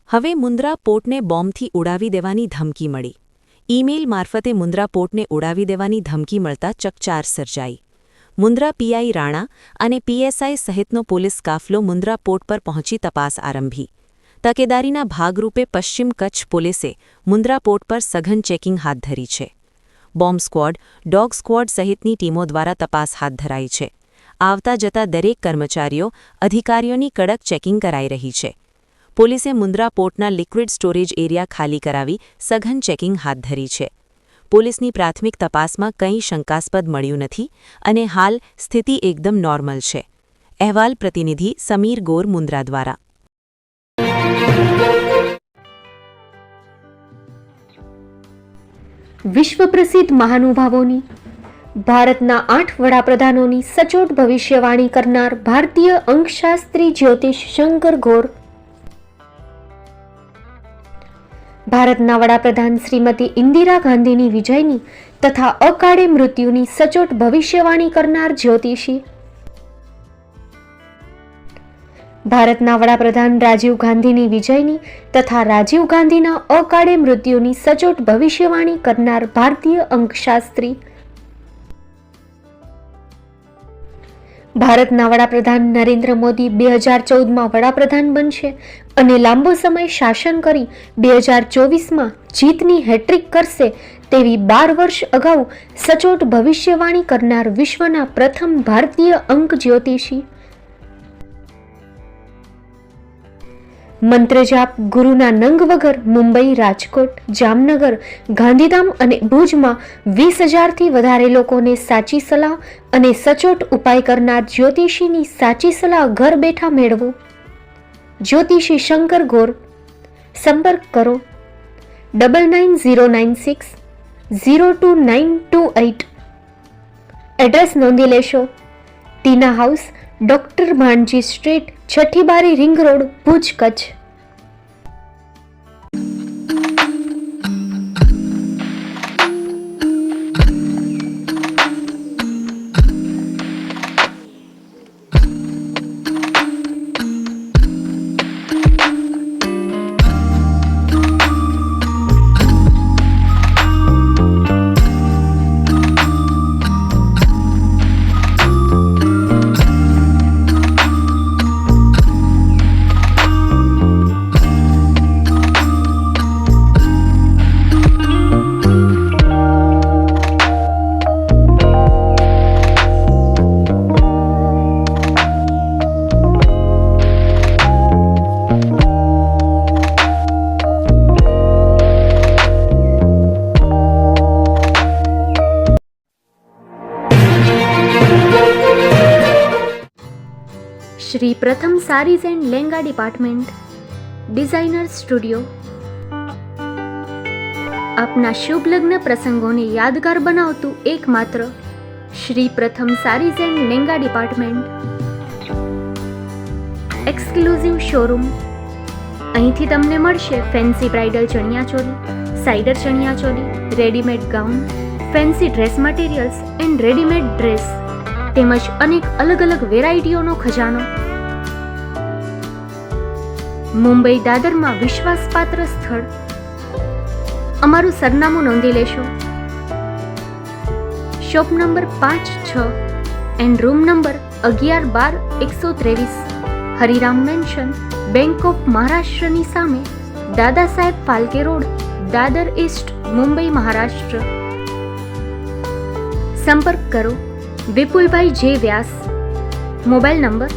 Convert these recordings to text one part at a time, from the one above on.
હવે મુન્દ્રા પોર્ટને બોમ્બથી ઉડાવી દેવાની ધમકી મળી. ઈમેલ મારફતે મુન્દ્રા પોર્ટને ઉડાવી દેવાની ધમકી મળતા ચકચાર સર્જાઈ. મુન્દ્રા પીઆઈ રાણા અને પીએસઆઈ સહિતનો પોલીસ કાફલો મુન્દ્રા પોર્ટ પર પહોંચી તપાસ આરંભી. તકેદારીના ભાગરૂપે પશ્ચિમ કચ્છ પોલીસે મુન્દ્રા પોર્ટ પર સઘન ચેકિંગ હાથ ધરી છે. બોમ્બ સ્ક્વોડ, ડોગ સ્ક્વોડ સહિતની ટીમો દ્વારા તપાસ હાથ ધરાઈ છે. આવતા જતા દરેક કર્મચારીઓ, અધિકારીઓની કડક ચેકિંગ કરાઈ રહી છે. પોલીસે મુન્દ્રા પોર્ટના લિક્વિડ સ્ટોરેજ એરિયા ખાલી કરાવી સઘન ચેકિંગ હાથ ધરી છે. પોલીસની પ્રાથમિક તપાસમાં કંઈ શંકાસ્પદ મળ્યું નથી અને હાલ સ્થિતિ એકદમ નોર્મલ છે. અહેવાલ પ્રતિનિધિ સમીર ગોર, મુન્દ્રા દ્વારા. વિશ્વ પ્રસિદ્ધ મહાનુભાવોની, ભારતના 8 વડાપ્રધાનોની સચોટ ભવિષ્યવાણી કરનાર ભારતીય અંકશાસ્ત્રી જ્યોતિષ શંકર ગોર, ભારતના વડાપ્રધાન શ્રીમતી ઇન્દિરા ગાંધીની વિજયની તથા અકાળે મૃત્યુની સચોટ ભવિષ્યવાણી કરનાર જ્યોતિષી, ભારતના વડાપ્રધાન રાજીવ ગાંધીની વિજયની તથા રાજીવ ગાંધીના અકાળે મૃત્યુની સચોટ ભવિષ્યવાણી કરનાર ભારતીય અંકશાસ્ત્રી, ભારતના વડાપ્રધાન નરેન્દ્ર મોદી 2014માં વડાપ્રધાન બનશે અને લાંબો સમય શાસન કરી 2024માં જીતની હેટ્રિક કરશે તેવી 12 વર્ષ અગાઉ સચોટ ભવિષ્યવાણી કરનાર વિશ્વના પ્રથમ ભારતીય અંક જ્યોતિષી, મંત્રજાપ ગુરુના નંગ વગર મુંબઈ, રાજકોટ, જામનગર, ગાંધીધામ અને ભુજમાં 20,000થી વધારે લોકોને સાચી સલાહ અને સચોટ ઉપાય કરનાર જ્યોતિષીની સાચી સલાહ ઘર બેઠા મેળવો. જ્યોતિષી શંકર ગોર. સંપર્ક કરો 9909602928. એડ્રેસ નોંધી લેશો. Tina house, doctor Bhanji street, છઠ્ઠી બારી, ring road, Bhuj, Kutch. Shri Pratham sarees and lehenga department, designer studio. આપના શુભ લગ્ન પ્રસંગોને યાદગાર બનાવતું એકમાત્ર Shri Pratham sarees and lehenga department. Exclusive showroom. અહીંથી તમને મળશે ફેન્સી બ્રાઇડલ ચણિયાચોલી, સાઇડર ચણિયાચોલી, readymade gown, fancy dress materials and readymade dress તેમજ અનેક અલગ અલગ વેરાયટીઓનો ખજાનો. મુંબઈ, દાદરમાં વિશ્વાસપાત્ર સ્થળ. અમારું સરનામું નોંધી લેશો. Shop number 5-6 and room number 11-12-123, Hariram mansion, bank of મહારાષ્ટ્રની સામે, દાદા સાહેબ ફાલ્કે રોડ, દાદર ઈસ્ટ, મુંબઈ, મહારાષ્ટ્ર. સંપર્ક કરો વિપુલભાઈ જે વ્યાસ. Mobile number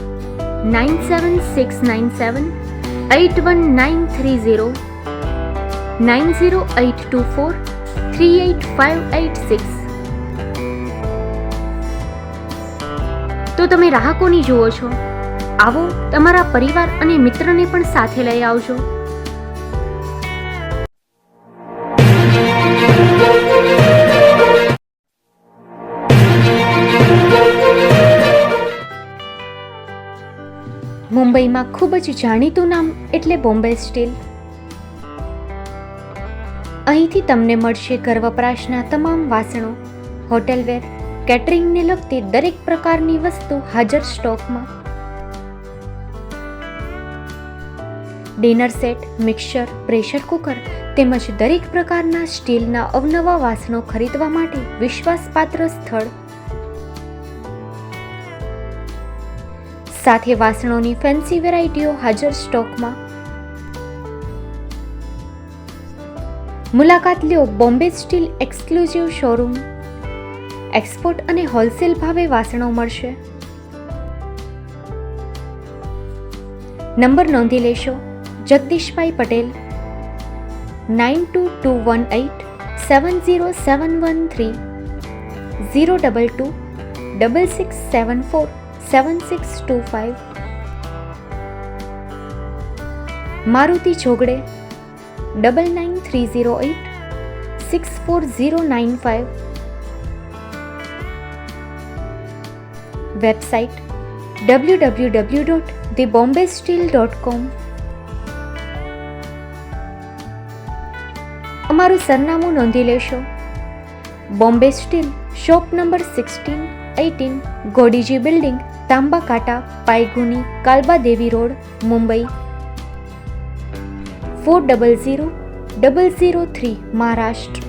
9769781930, 9082438586. તો તમે રાહ કોની જુઓ છો? આવો, તમારા પરિવાર અને મિત્રને પણ સાથે લઈ આવજો. મુંબઈમાં ખૂબ જ જાણીતું નામ એટલે બોમ્બે સ્ટીલ. અહીંથી તમને મળશે ઘર વપરાશના તમામ વાસણો, હોટેલવેર, કેટરિંગને લગતી દરેક પ્રકારની વસ્તુ હાજર સ્ટોકમાં. Dinner set, mixer, pressure cooker તેમજ દરેક પ્રકારના સ્ટીલના અવનવા વાસણો ખરીદવા માટે વિશ્વાસપાત્ર સ્થળ. સાથે વાસણોની ફેન્સી વેરાયટીઓ હાજર સ્ટોકમાં. મુલાકાત લ્યો Bombay steel exclusive showroom. Export અને હોલસેલ ભાવે વાસણો મળશે. નંબર નોંધી લેશો. જગદીશભાઈ પટેલ 9221870713 022 6674 7625. મારુતિ જોગડે 999308 64095. Website www.thebombasteel.com. અમારું સરનામું નોંધી લેશો. Bombay steel, shop number 16-18, Godiji building, Tamba Kanta, Paydhuni, Kalba Devi road, Mumbai 400003, Maharashtra.